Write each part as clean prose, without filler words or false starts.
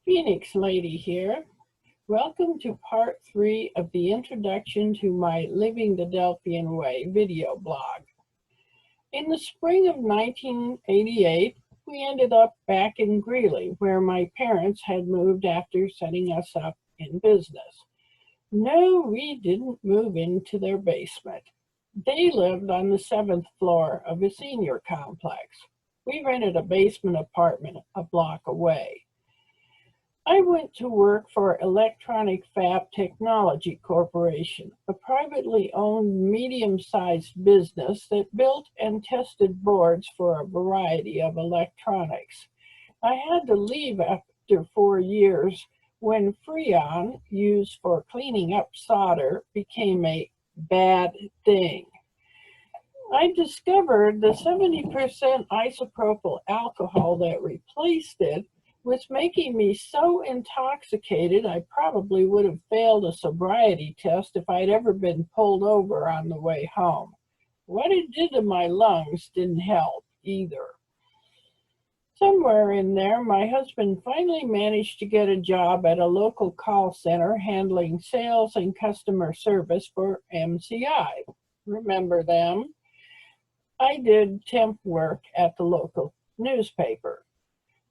Phoenix Lady here. Welcome to part 3 of the introduction to my Living the Delphian Way video blog. In the spring of 1988, we ended up back in Greeley, where my parents had moved after setting us up in business. No, we didn't move into their basement. They lived on the 7th floor of a senior complex. We rented a basement apartment a block away. I went to work for Electronic Fab Technology Corporation, a privately owned medium-sized business that built and tested boards for a variety of electronics. I had to leave after 4 years when Freon, used for cleaning up solder, became a bad thing. I discovered the 70% isopropyl alcohol that replaced it was making me so intoxicated I probably would have failed a sobriety test if I'd ever been pulled over on the way home. What it did to my lungs didn't help either. Somewhere in there, my husband finally managed to get a job at a local call center handling sales and customer service for MCI. Remember them? I did temp work at the local newspaper.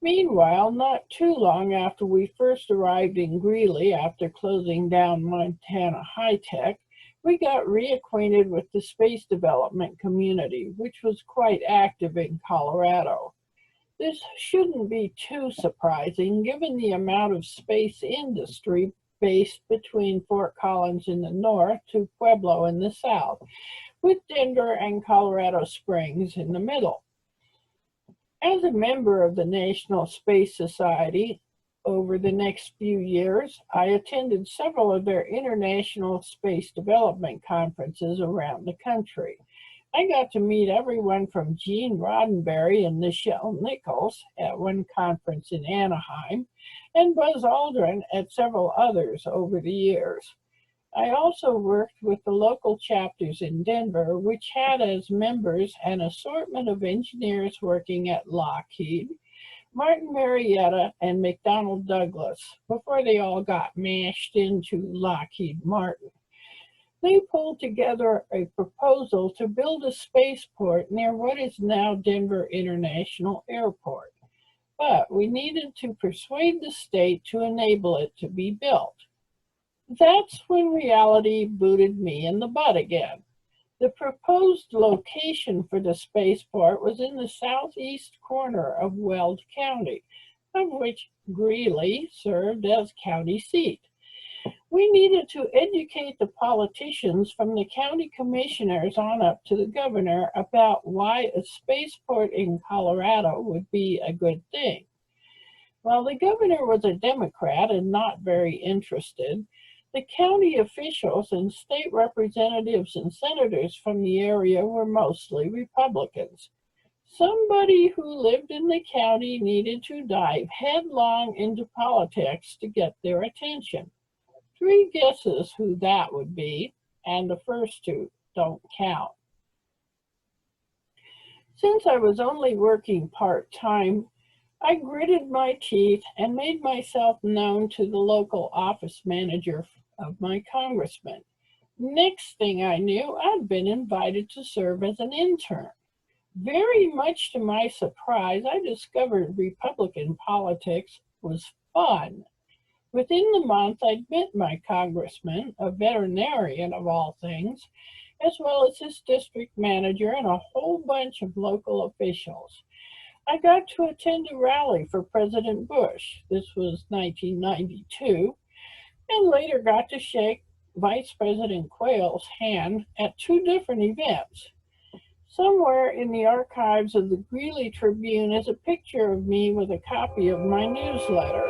Meanwhile, not too long after we first arrived in Greeley after closing down Montana High Tech, we got reacquainted with the space development community, which was quite active in Colorado. This shouldn't be too surprising given the amount of space industry based between Fort Collins in the north to Pueblo in the south, with Denver and Colorado Springs in the middle. As a member of the National Space Society, over the next few years, I attended several of their international space development conferences around the country. I got to meet everyone from Gene Roddenberry and Nichelle Nichols at one conference in Anaheim, and Buzz Aldrin at several others over the years. I also worked with the local chapters in Denver, which had as members an assortment of engineers working at Lockheed, Martin Marietta, and McDonnell Douglas, before they all got mashed into Lockheed Martin. They pulled together a proposal to build a spaceport near what is now Denver International Airport, but we needed to persuade the state to enable it to be built. That's when reality booted me in the butt again. The proposed location for the spaceport was in the southeast corner of Weld County, of which Greeley served as county seat. We needed to educate the politicians from the county commissioners on up to the governor about why a spaceport in Colorado would be a good thing. While the governor was a Democrat and not very interested, the county officials and state representatives and senators from the area were mostly Republicans. Somebody who lived in the county needed to dive headlong into politics to get their attention. 3 guesses who that would be, and the first 2 don't count. Since I was only working part-time, I gritted my teeth and made myself known to the local office manager of my congressman. Next thing I knew, I'd been invited to serve as an intern. Very much to my surprise, I discovered Republican politics was fun. Within the month, I'd met my congressman, a veterinarian of all things, as well as his district manager and a whole bunch of local officials. I got to attend a rally for President Bush. This was 1992. And later got to shake Vice President Quayle's hand at 2 different events. Somewhere in the archives of the Greeley Tribune is a picture of me with a copy of my newsletter,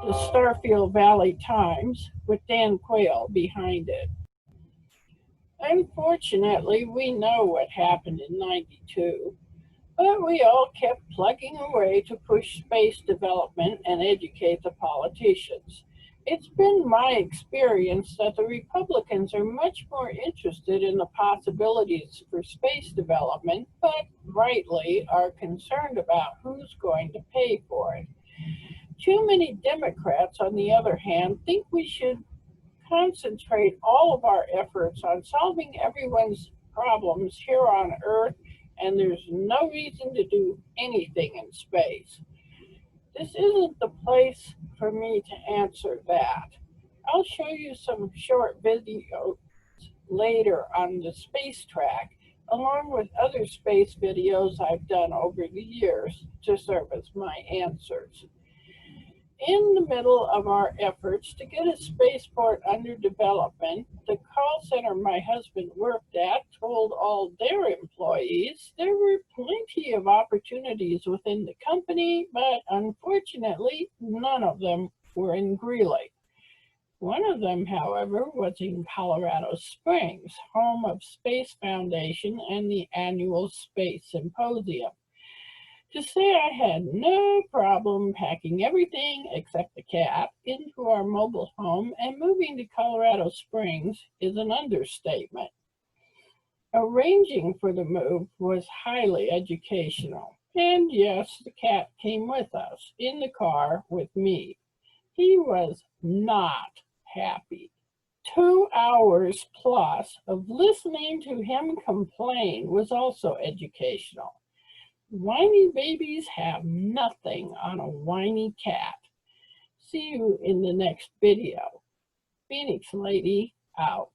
the Starfield Valley Times, with Dan Quayle behind it. Unfortunately, we know what happened in '92, but we all kept plugging away to push space development and educate the politicians. It's been my experience that the Republicans are much more interested in the possibilities for space development, but rightly are concerned about who's going to pay for it. Too many Democrats, on the other hand, think we should concentrate all of our efforts on solving everyone's problems here on Earth, and there's no reason to do anything in space. This isn't the place for me to answer that. I'll show you some short videos later on the space track, along with other space videos I've done over the years to serve as my answers. In the middle of our efforts to get a spaceport under development, the call center my husband worked at told all their employees there were plenty of opportunities within the company, but unfortunately, none of them were in Greeley. One of them, however, was in Colorado Springs, home of Space Foundation and the annual Space Symposium. To say I had no problem packing everything except the cat into our mobile home and moving to Colorado Springs is an understatement. Arranging for the move was highly educational. And yes, the cat came with us in the car with me. He was not happy. 2 hours plus of listening to him complain was also educational. Whiny babies have nothing on a whiny cat. See you in the next video. Phoenix Lady out.